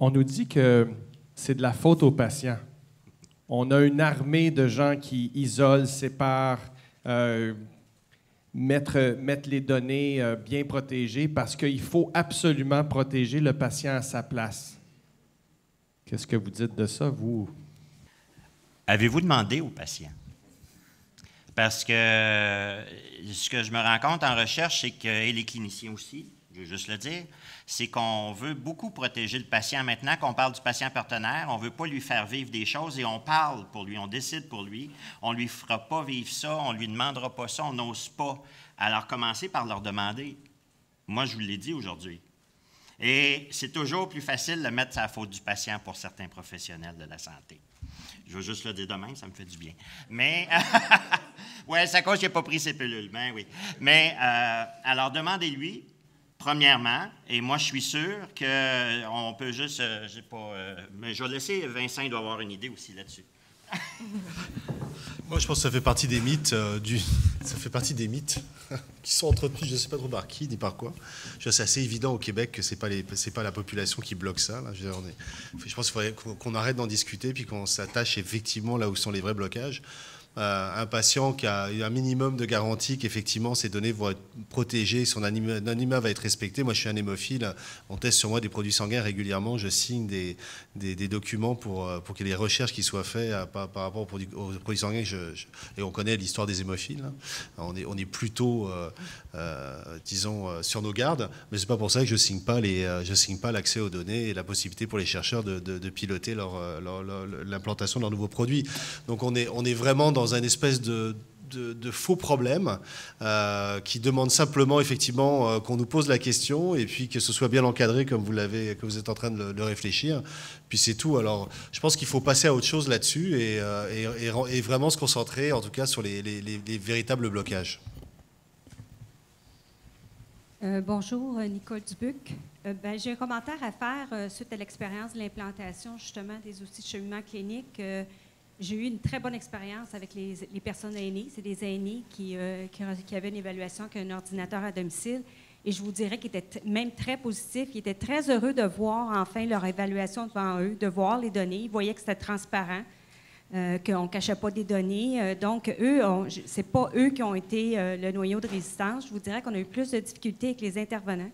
On nous dit que c'est de la faute aux patients. On a une armée de gens qui isolent, séparent, mettre les données bien protégées parce qu'il faut absolument protéger le patient à sa place. Qu'est-ce que vous dites de ça, vous? Avez-vous demandé aux patients? Parce que ce que je me rends compte en recherche, c'est que, et les cliniciens aussi, je veux juste le dire, c'est qu'on veut beaucoup protéger le patient. Maintenant qu'on parle du patient partenaire, on ne veut pas lui faire vivre des choses et on parle pour lui, on décide pour lui. On ne lui fera pas vivre ça, on ne lui demandera pas ça, on n'ose pas. Alors, commencez par leur demander. Moi, je vous l'ai dit aujourd'hui. Et c'est toujours plus facile de mettre à la faute du patient pour certains professionnels de la santé. Je veux juste le dire de même, ça me fait du bien. Mais, oui, c'est à cause qu'il n'a pas pris ses pilules, ben oui. Mais, alors, demandez-lui, premièrement, et moi, je suis sûr qu'on peut juste, j'ai pas, mais je vais laisser Vincent, il doit avoir une idée aussi là-dessus. Moi, je pense que ça fait partie des mythes, ça fait partie des mythes qui sont entretenus, je ne sais pas trop par qui ni par quoi. C'est assez évident au Québec que c'est pas la population qui bloque ça. Là. Je pense qu'il faudrait qu'on arrête d'en discuter puis qu'on s'attache effectivement là où sont les vrais blocages. Un patient qui a un minimum de garantie qu'effectivement ses données vont être protégées, son anonymat va être respecté. Moi, je suis un hémophile, on teste sur moi des produits sanguins régulièrement, je signe des documents pour qu'il y ait des recherches qui soient faites par rapport aux produits sanguins. Et on connaît l'histoire des hémophiles. Hein. On est plutôt, disons, sur nos gardes, mais c'est pas pour ça que je signe pas l'accès aux données et la possibilité pour les chercheurs de piloter l'implantation de leurs nouveaux produits. Donc on est vraiment dans un espèce de faux problème qui demande simplement effectivement qu'on nous pose la question et puis que ce soit bien encadré comme que vous êtes en train de le réfléchir. Puis c'est tout. Alors je pense qu'il faut passer à autre chose là-dessus et vraiment se concentrer en tout cas sur les véritables blocages. Bonjour, Nicole Dubuc. J'ai un commentaire à faire suite à l'expérience de l'implantation justement des outils de cheminement clinique. J'ai eu une très bonne expérience avec les personnes aînées. C'est des aînés qui avaient une évaluation qu'un ordinateur à domicile. Et je vous dirais qu'ils étaient même très positifs. Ils étaient très heureux de voir enfin leur évaluation devant eux, de voir les données. Ils voyaient que c'était transparent, qu'on ne cachait pas des données. Donc, eux, ce n'est pas eux qui ont été le noyau de résistance. Je vous dirais qu'on a eu plus de difficultés avec les intervenants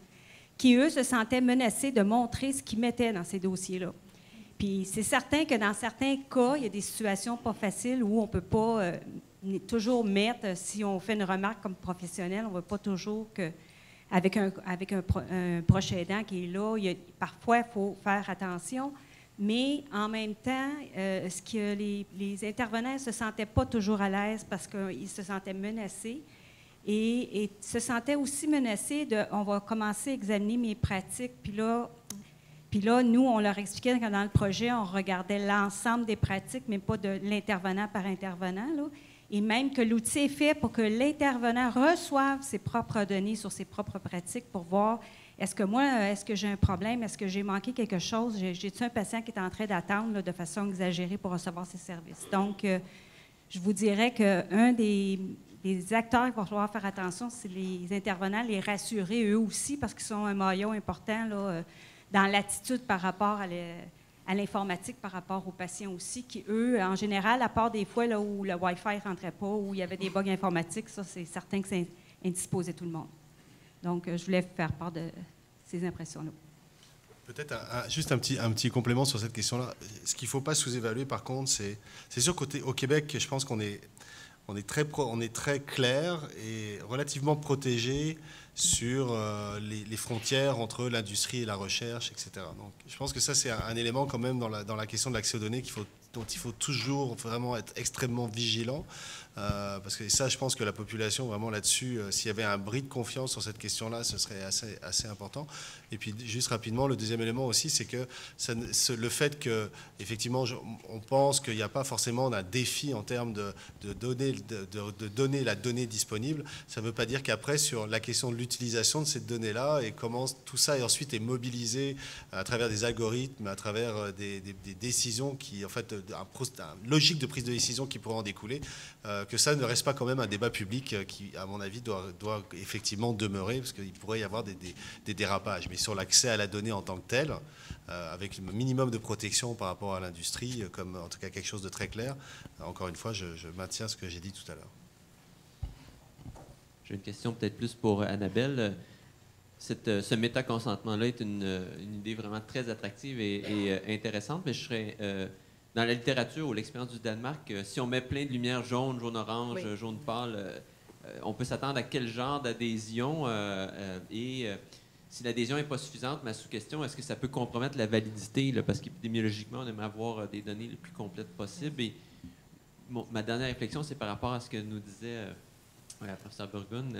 qui, eux, se sentaient menacés de montrer ce qu'ils mettaient dans ces dossiers-là. Puis c'est certain que dans certains cas, il y a des situations pas faciles où on ne peut pas toujours mettre, si on fait une remarque comme professionnel, on ne veut pas toujours qu'avec un proche aidant qui est là, parfois il faut faire attention, mais en même temps, ce que les intervenants ne se sentaient pas toujours à l'aise parce qu'ils se sentaient menacés et se sentaient aussi menacés on va commencer à examiner mes pratiques, puis là, nous, on leur expliquait que dans le projet, on regardait l'ensemble des pratiques, mais pas de l'intervenant par intervenant, là. Et même que l'outil est fait pour que l'intervenant reçoive ses propres données sur ses propres pratiques pour voir est-ce que j'ai un problème, est-ce que j'ai manqué quelque chose, j'ai-tu un patient qui est en train d'attendre là, de façon exagérée pour recevoir ses services. Donc, je vous dirais qu'un des acteurs qu'il va falloir faire attention, c'est les intervenants, les rassurer eux aussi, parce qu'ils sont un maillon important, là, dans l'attitude par rapport à l'informatique, par rapport aux patients aussi, qui, eux, en général, à part des fois là, où le Wi-Fi ne rentrait pas, où il y avait des bugs informatiques, ça, c'est certain que ça indisposait tout le monde. Donc, je voulais faire part de ces impressions-là. Peut-être juste un petit complément sur cette question-là. Ce qu'il ne faut pas sous-évaluer, par contre, c'est sûr qu'au Québec, je pense qu'on est très clair et relativement protégé sur les frontières entre l'industrie et la recherche, etc. Donc, je pense que ça, c'est un élément quand même dans la question de l'accès aux données dont il faut toujours vraiment être extrêmement vigilant. Parce que ça, je pense que la population, vraiment là-dessus, s'il y avait un bris de confiance sur cette question-là, ce serait assez important. Et puis, juste rapidement, le deuxième élément aussi, c'est que le fait que, effectivement, on pense qu'il n'y a pas forcément un défi en termes de donner la donnée disponible, ça ne veut pas dire qu'après, sur la question de l'utilisation de cette donnée-là et comment tout ça ensuite est mobilisé à travers des algorithmes, à travers des décisions qui, en fait, une logique de prise de décision qui pourrait en découler, que ça ne reste pas quand même un débat public qui, à mon avis, doit effectivement demeurer, parce qu'il pourrait y avoir des dérapages. Mais sur l'accès à la donnée en tant que telle, avec le minimum de protection par rapport à l'industrie, comme en tout cas quelque chose de très clair. Encore une fois, je maintiens ce que j'ai dit tout à l'heure. J'ai une question peut-être plus pour Annabelle. Ce métaconsentement-là est une idée vraiment très attractive et intéressante, mais je serais dans la littérature ou l'expérience du Danemark, si on met plein de lumière jaune, jaune-orange, oui, jaune pâle, on peut s'attendre à quel genre d'adhésion si l'adhésion n'est pas suffisante, ma sous-question, est-ce que ça peut compromettre la validité, là, parce qu'épidémiologiquement, on aimerait avoir des données les plus complètes possibles. Et ma dernière réflexion, c'est par rapport à ce que nous disait la professeure Burgoon,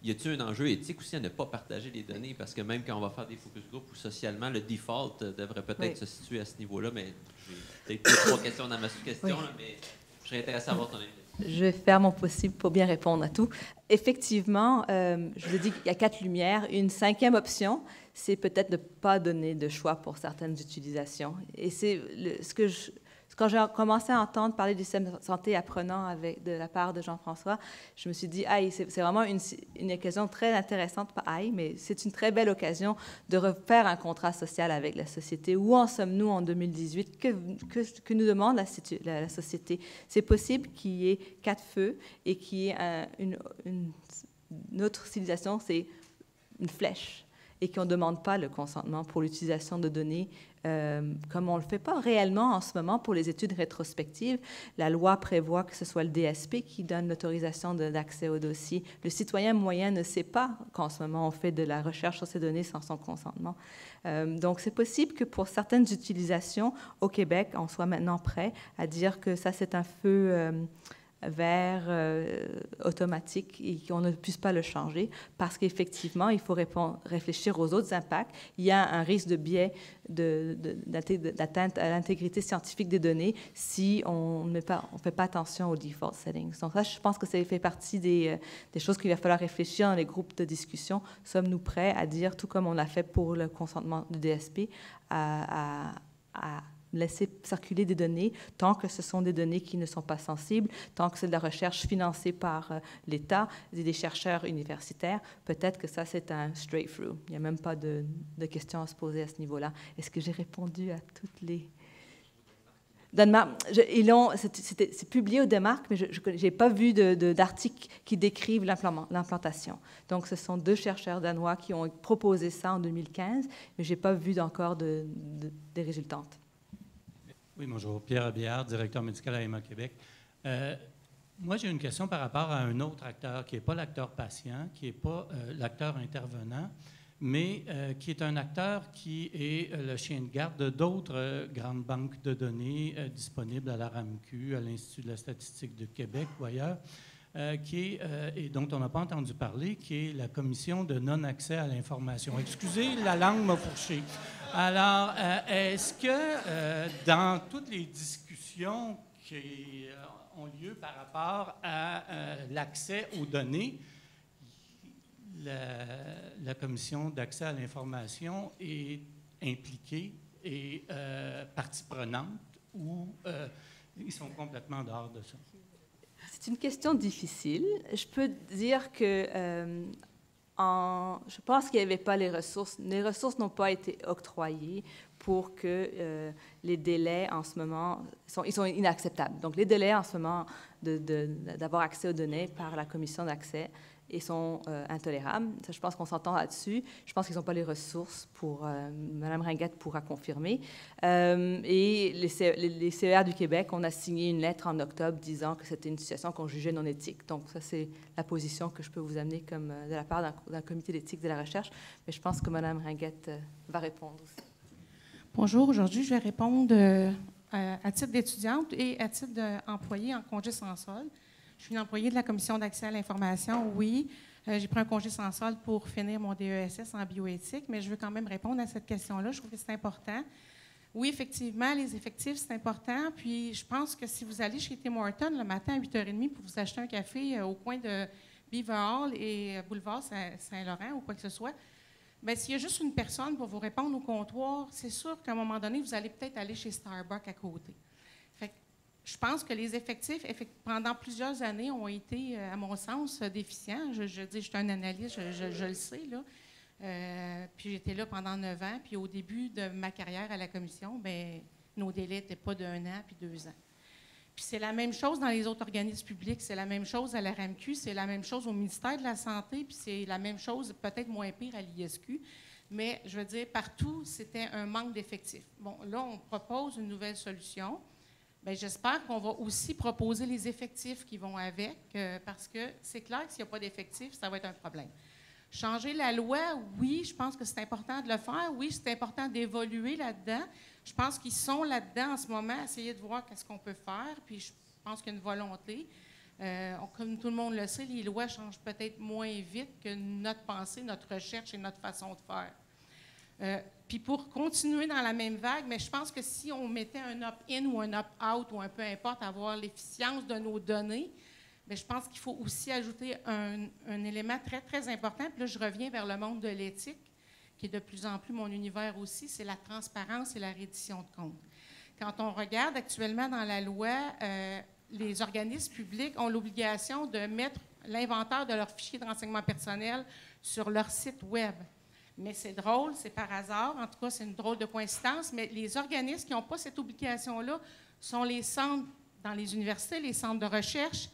y a-t-il un enjeu éthique aussi à ne pas partager les données? Parce que même quand on va faire des focus group ou socialement, le default devrait peut-être se situer à ce niveau-là. Mais j'ai peut-être 3 questions dans ma sous-question, oui, mais je serais intéressé à savoir ton avis. Je vais faire mon possible pour bien répondre à tout. Effectivement, je vous ai dit qu'il y a 4 lumières. Une 5e option, c'est peut-être de ne pas donner de choix pour certaines utilisations. Et c'est quand j'ai commencé à entendre parler du système de santé apprenant de la part de Jean-François, je me suis dit, c'est vraiment une occasion très intéressante, mais c'est une très belle occasion de refaire un contrat social avec la société. Où en sommes-nous en 2018? Que nous demande la société? C'est possible qu'il y ait 4 feux et qu'il y ait une autre civilisation, c'est une flèche, et qu'on ne demande pas le consentement pour l'utilisation de données, comme on ne le fait pas réellement en ce moment pour les études rétrospectives. La loi prévoit que ce soit le DSP qui donne l'autorisation d'accès au dossier. Le citoyen moyen ne sait pas qu'en ce moment, on fait de la recherche sur ces données sans son consentement. Donc, c'est possible que pour certaines utilisations au Québec, on soit maintenant prêt à dire que ça, c'est un feu vert automatique et qu'on ne puisse pas le changer parce qu'effectivement, il faut réfléchir aux autres impacts. Il y a un risque de biais d'atteinte à l'intégrité scientifique des données si on ne fait pas attention aux default settings. Donc ça, je pense que ça fait partie des choses qu'il va falloir réfléchir dans les groupes de discussion. Sommes-nous prêts à dire, tout comme on l'a fait pour le consentement du DSP, à laisser circuler des données tant que ce sont des données qui ne sont pas sensibles, tant que c'est de la recherche financée par l'État et des chercheurs universitaires, peut-être que ça, c'est un straight-through. Il n'y a même pas de questions à se poser à ce niveau-là. Est-ce que j'ai répondu à toutes les... Danemark, c'est publié au Danemark, mais je n'ai pas vu d'article qui décrivent l'implantation. Donc, ce sont 2 chercheurs danois qui ont proposé ça en 2015, mais je n'ai pas vu encore des résultantes. Oui, bonjour. Pierre Abillard, directeur médical à EMA Québec. Moi, j'ai une question par rapport à un autre acteur qui n'est pas l'acteur patient, qui n'est pas l'acteur intervenant, mais qui est un acteur qui est le chien de garde d'autres grandes banques de données disponibles à la RAMQ, à l'Institut de la statistique de Québec ou ailleurs, et dont on n'a pas entendu parler, qui est la Commission de non-accès à l'information. Excusez, la langue m'a fourché. Alors, est-ce que dans toutes les discussions qui ont lieu par rapport à l'accès aux données, la Commission d'accès à l'information est impliquée et partie prenante ou ils sont complètement dehors de ça? C'est une question difficile. Je peux dire que je pense qu'il n'y avait pas les ressources. Les ressources n'ont pas été octroyées pour que les délais en ce moment, ils sont inacceptables. Donc, les délais en ce moment d'avoir accès aux données par la commission d'accès sont intolérables. Ça, je pense qu'on s'entend là-dessus. Je pense qu'ils n'ont pas les ressources pour... Mme Ringuette pourra confirmer. Et les CER du Québec, on a signé une lettre en octobre disant que c'était une situation qu'on jugeait non éthique. Donc, ça, c'est la position que je peux vous amener comme de la part d'un comité d'éthique de la recherche. Mais je pense que Mme Ringuette va répondre aussi. Bonjour. Aujourd'hui, je vais répondre à titre d'étudiante et à titre d'employée en congé sans solde. Je suis une employée de la Commission d'accès à l'information, oui. J'ai pris un congé sans solde pour finir mon DESS en bioéthique, mais je veux quand même répondre à cette question-là. Je trouve que c'est important. Oui, effectivement, les effectifs, c'est important. Puis, je pense que si vous allez chez Tim Hortons le matin à 8h30 pour vous acheter un café au coin de Beaver Hall et boulevard Saint-Laurent ou quoi que ce soit, bien, s'il y a juste une personne pour vous répondre au comptoir, c'est sûr qu'à un moment donné, vous allez peut-être aller chez Starbucks à côté. Fait que je pense que les effectifs, pendant plusieurs années, ont été, à mon sens, déficients. Je dis, je suis un analyste, je le sais, là. Puis j'étais là pendant 9 ans. Puis au début de ma carrière à la commission, bien, nos délais n'étaient pas d'1 an puis 2 ans. Puis c'est la même chose dans les autres organismes publics, c'est la même chose à la RAMQ, c'est la même chose au ministère de la Santé, puis c'est la même chose, peut-être moins pire, à l'ISQ. Mais je veux dire, partout, c'était un manque d'effectifs. Bon, là, on propose une nouvelle solution. Bien, j'espère qu'on va aussi proposer les effectifs qui vont avec, parce que c'est clair que s'il n'y a pas d'effectifs, ça va être un problème. Changer la loi, oui, je pense que c'est important de le faire. Oui, c'est important d'évoluer là-dedans. Je pense qu'ils sont là-dedans en ce moment, essayer de voir qu'est-ce qu'on peut faire, puis je pense qu'il y a une volonté. Comme tout le monde le sait, les lois changent peut-être moins vite que notre pensée, notre recherche et notre façon de faire. Puis pour continuer dans la même vague, mais je pense que si on mettait un opt-in ou un opt-out, ou un peu importe, avoir l'efficience de nos données, bien, je pense qu'il faut aussi ajouter un élément très, très important. Puis là, je reviens vers le monde de l'éthique, qui est de plus en plus mon univers aussi, c'est la transparence et la reddition de comptes. Quand on regarde actuellement dans la loi, les organismes publics ont l'obligation de mettre l'inventaire de leurs fichiers de renseignement personnel sur leur site Web. Mais c'est drôle, c'est par hasard, en tout cas, c'est une drôle de coïncidence, mais les organismes qui n'ont pas cette obligation-là sont les centres dans les universités, les centres de recherche,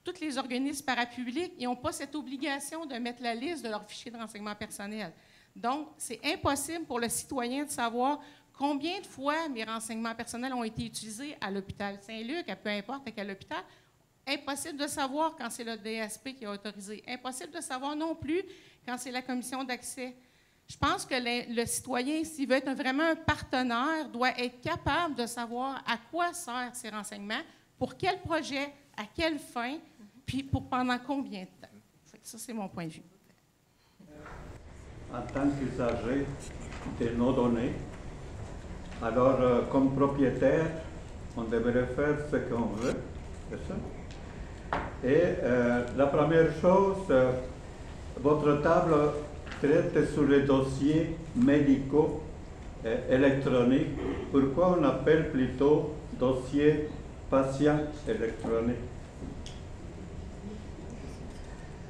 tous les organismes parapublics, ils n'ont pas cette obligation de mettre la liste de leurs fichiers de renseignement personnel. Donc, c'est impossible pour le citoyen de savoir combien de fois mes renseignements personnels ont été utilisés à l'hôpital Saint-Luc, à peu importe à quel hôpital. Impossible de savoir quand c'est le DSP qui a autorisé. Impossible de savoir non plus quand c'est la commission d'accès. Je pense que le citoyen, s'il veut être vraiment un partenaire, doit être capable de savoir à quoi servent ces renseignements, pour quel projet, à quelle fin, puis pour pendant combien de temps. Ça, c'est mon point de vue. En tant qu'usager de nos données, alors comme propriétaire, on devrait faire ce qu'on veut, c'est ça? Et la première chose, votre table traite sur les dossiers médicaux électroniques. Pourquoi on appelle plutôt dossier patient électronique?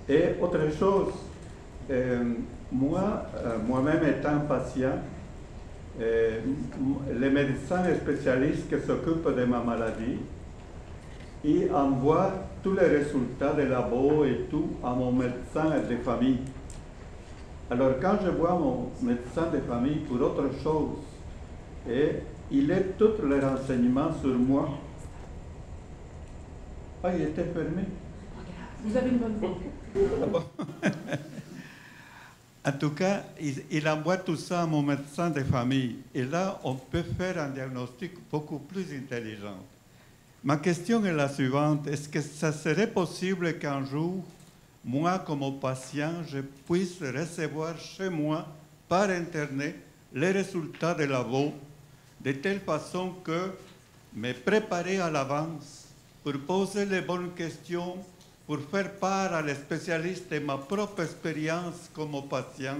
Et autre chose, moi-même étant patient, les médecins spécialistes qui s'occupent de ma maladie, ils envoient tous les résultats des labos et tout à mon médecin de famille. Alors quand je vois mon médecin de famille pour autre chose, et il a tous les renseignements sur moi. Ah, il était fermé. Vous avez une bonne voix. Ah bon? En tout cas, il envoie tout ça à mon médecin de famille. Et là, on peut faire un diagnostic beaucoup plus intelligent. Ma question est la suivante. Est-ce que ça serait possible qu'un jour, moi, comme patient, je puisse recevoir chez moi, par Internet, les résultats des labos, de telle façon que me préparer à l'avance pour poser les bonnes questions, pour faire part à les spécialistes de ma propre expérience comme patient?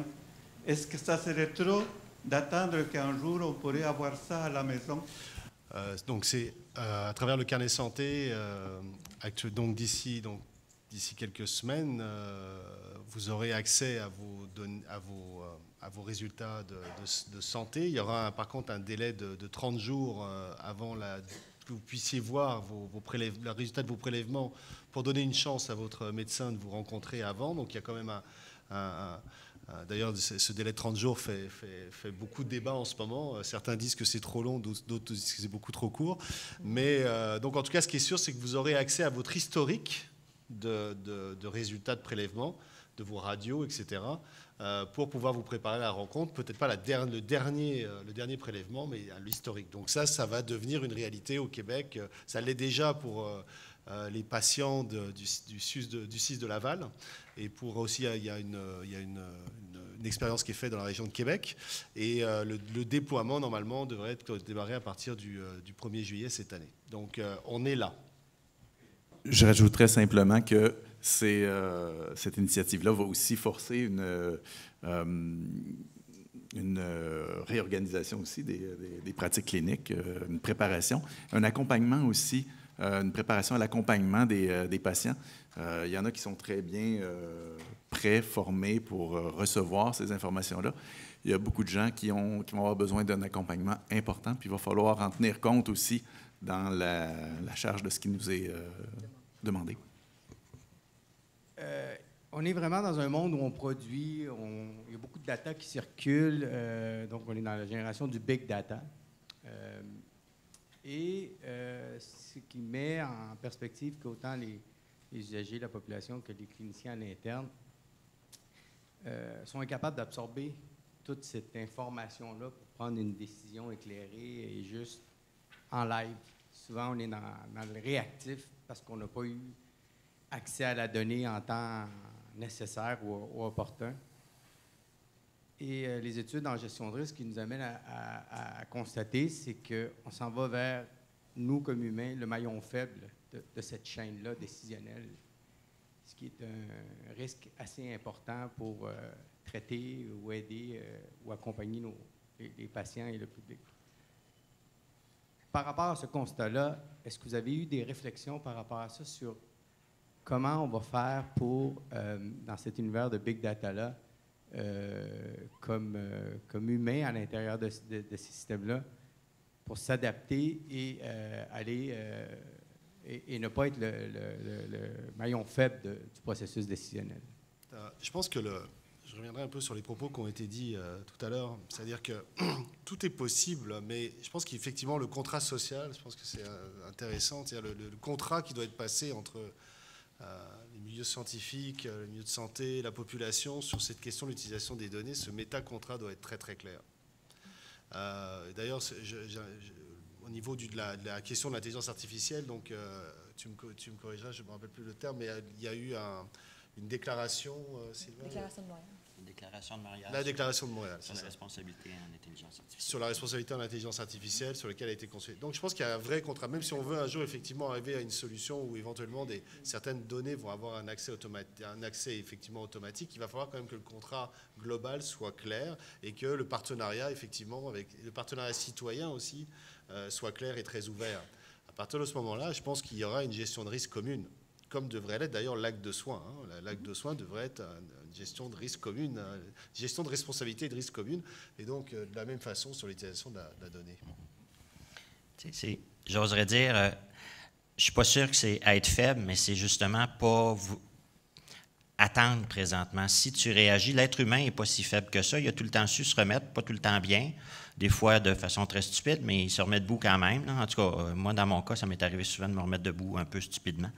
Est-ce que ça serait trop d'attendre qu'un jour on pourrait avoir ça à la maison? Donc c'est à travers le carnet santé, donc d'ici quelques semaines, vous aurez accès à vos résultats de santé. Il y aura par contre un délai de 30 jours avant que vous puissiez voir le résultat de vos prélèvements pour donner une chance à votre médecin de vous rencontrer avant. Donc il y a quand même d'ailleurs, ce délai de 30 jours fait beaucoup de débats en ce moment. Certains disent que c'est trop long, d'autres disent que c'est beaucoup trop court. Mais donc en tout cas, ce qui est sûr, c'est que vous aurez accès à votre historique de résultats de prélèvement, de vos radios, etc., pour pouvoir vous préparer à la rencontre. Peut-être pas le dernier prélèvement, mais l'historique. Donc ça va devenir une réalité au Québec. Ça l'est déjà pour les patients du CIS de Laval. Et pour aussi, il y a une expérience qui est faite dans la région de Québec. Et le déploiement, normalement, devrait démarrer à partir du 1er juillet cette année. Donc on est là. Je rajouterais simplement que cette initiative-là va aussi forcer une réorganisation aussi des pratiques cliniques, une préparation, un accompagnement aussi une préparation à l'accompagnement des patients. Il y en a qui sont très bien prêts, formés pour recevoir ces informations-là. Il y a beaucoup de gens qui vont avoir besoin d'un accompagnement important, puis il va falloir en tenir compte aussi dans la charge de ce qui nous est demandé. On est vraiment dans un monde où on produit, il y a beaucoup de data qui circulent, donc on est dans la génération du big data. Ce qui met en perspective qu'autant les usagers, la population, que les cliniciens à l'interne sont incapables d'absorber toute cette information-là pour prendre une décision éclairée et juste en live. Souvent, on est dans le réactif parce qu'on n'a pas eu accès à la donnée en temps nécessaire ou opportun. Et les études en gestion de risque qui nous amènent à constater, c'est qu'on s'en va vers, nous comme humains, le maillon faible de cette chaîne-là décisionnelle, ce qui est un risque assez important pour traiter ou aider ou accompagner les patients et le public. Par rapport à ce constat-là, est-ce que vous avez eu des réflexions par rapport à ça sur comment on va faire pour, dans cet univers de big data-là, comme humain à l'intérieur de ces systèmes-là, pour s'adapter et aller et ne pas être le maillon faible du processus décisionnel? Je pense que je reviendrai un peu sur les propos qui ont été dits tout à l'heure. C'est-à-dire que tout est possible, mais je pense qu'effectivement, le contrat social, je pense que c'est intéressant, c'est-à-dire le contrat qui doit être passé entre les milieux scientifiques, les milieux de santé, la population, sur cette question de l'utilisation des données, ce méta-contrat doit être très, très clair. D'ailleurs, au niveau de la question de l'intelligence artificielle, donc, tu me corrigeras, je ne me rappelle plus le terme, mais il y a eu une déclaration, Sylvain? Déclaration de Montréal. Déclaration de Montréal. La déclaration de Montréal. Sur la responsabilité en intelligence artificielle. Sur la responsabilité en intelligence artificielle, sur laquelle a été construit. Donc je pense qu'il y a un vrai contrat. Même si on veut un jour effectivement arriver à une solution où éventuellement certaines données vont avoir un accès effectivement automatique, il va falloir quand même que le contrat global soit clair et que le partenariat effectivement avec le partenariat citoyen aussi soit clair et très ouvert. À partir de ce moment-là, je pense qu'il y aura une gestion de risque commune, comme devrait l'être d'ailleurs l'acte de soins. L'acte de soins devrait être une gestion de risque commune, une gestion de responsabilité et de risque commune, et donc de la même façon sur l'utilisation de la donnée. J'oserais dire, je ne suis pas sûr que c'est être faible, mais c'est justement pas attendre présentement. Si tu réagis, l'être humain n'est pas si faible que ça. Il a tout le temps su se remettre, pas tout le temps bien, des fois de façon très stupide, mais il se remet debout quand même. Là. En tout cas, moi, dans mon cas, ça m'est arrivé souvent de me remettre debout un peu stupidement.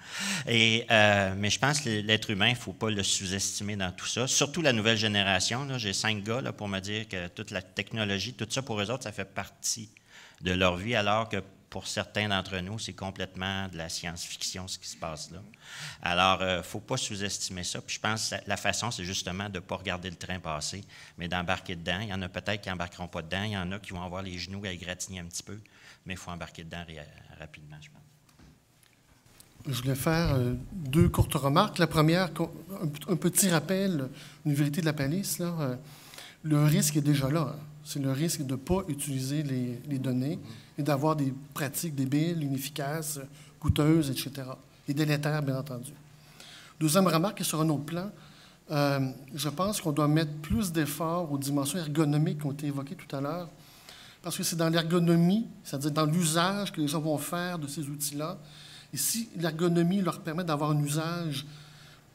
Mais je pense que l'être humain, il ne faut pas le sous-estimer dans tout ça. Surtout la nouvelle génération. Là, j'ai 5 gars là, pour me dire que toute la technologie, tout ça, pour eux autres, ça fait partie de leur vie, alors que pour certains d'entre nous, c'est complètement de la science-fiction, ce qui se passe là. Alors, il ne faut pas sous-estimer ça. Puis je pense que la façon, c'est justement de ne pas regarder le train passer, mais d'embarquer dedans. Il y en a peut-être qui n'embarqueront pas dedans. Il y en a qui vont avoir les genoux à égratigner un petit peu, mais il faut embarquer dedans rapidement, je pense. Je voulais faire 2 courtes remarques. La première, un petit rappel, une vérité de la palisse, là. Le risque est déjà là. C'est le risque de ne pas utiliser les données et d'avoir des pratiques débiles, inefficaces, coûteuses, etc. Et délétères, bien entendu. Deuxième remarque, sur un autre plan, je pense qu'on doit mettre plus d'efforts aux dimensions ergonomiques qui ont été évoquées tout à l'heure, parce que c'est dans l'ergonomie, c'est-à-dire dans l'usage que les gens vont faire de ces outils-là. Et si l'ergonomie leur permet d'avoir un usage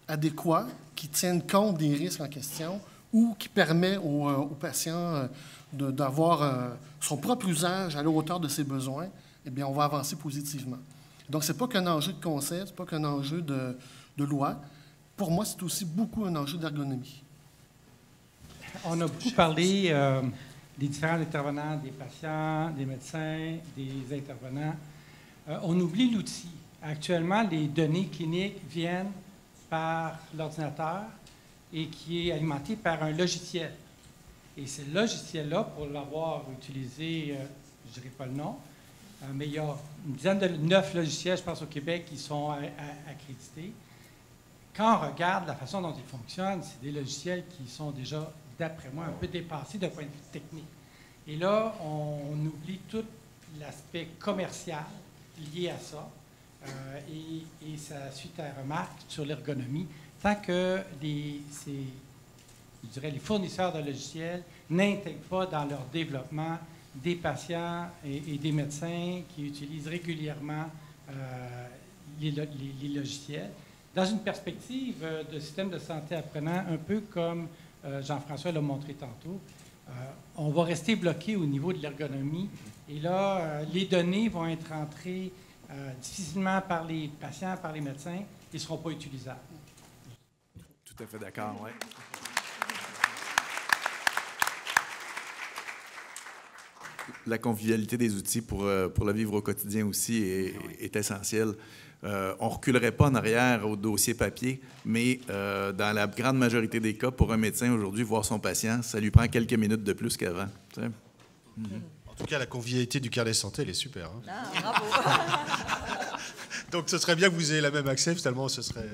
adéquat, qui tienne compte des risques en question, ou qui permet aux patients d'avoir son propre usage à la hauteur de ses besoins, eh bien, on va avancer positivement. Donc, ce n'est pas qu'un enjeu de concept, ce n'est pas qu'un enjeu de loi. Pour moi, c'est aussi beaucoup un enjeu d'ergonomie. On a beaucoup parlé des différents intervenants, des patients, des médecins, des intervenants. On oublie l'outil. Actuellement, les données cliniques viennent par l'ordinateur et qui est alimenté par un logiciel. Et ce logiciel-là, pour l'avoir utilisé, je ne dirai pas le nom, mais il y a une dizaine de 9 logiciels, je pense, au Québec, qui sont accrédités. Quand on regarde la façon dont ils fonctionnent, c'est des logiciels qui sont déjà, d'après moi, un peu dépassés d'un point de vue technique. Et là, on oublie tout l'aspect commercial lié à ça. et ça suit ta remarque sur l'ergonomie. Tant que les fournisseurs de logiciels n'intègrent pas dans leur développement des patients et des médecins qui utilisent régulièrement les logiciels, dans une perspective de système de santé apprenant, un peu comme Jean-François l'a montré tantôt, on va rester bloqué au niveau de l'ergonomie. Et là, les données vont être entrées difficilement par les patients, par les médecins, et ne seront pas utilisables. Tout à fait d'accord, oui. La convivialité des outils pour le vivre au quotidien aussi est essentielle. On ne reculerait pas en arrière au dossier papier, mais dans la grande majorité des cas, pour un médecin aujourd'hui, voir son patient, ça lui prend quelques minutes de plus qu'avant. Tu sais? En tout cas, la convivialité du carnet santé, elle est super. Hein? Ah, bravo. Donc, ce serait bien que vous ayez la même accès, finalement, ce serait...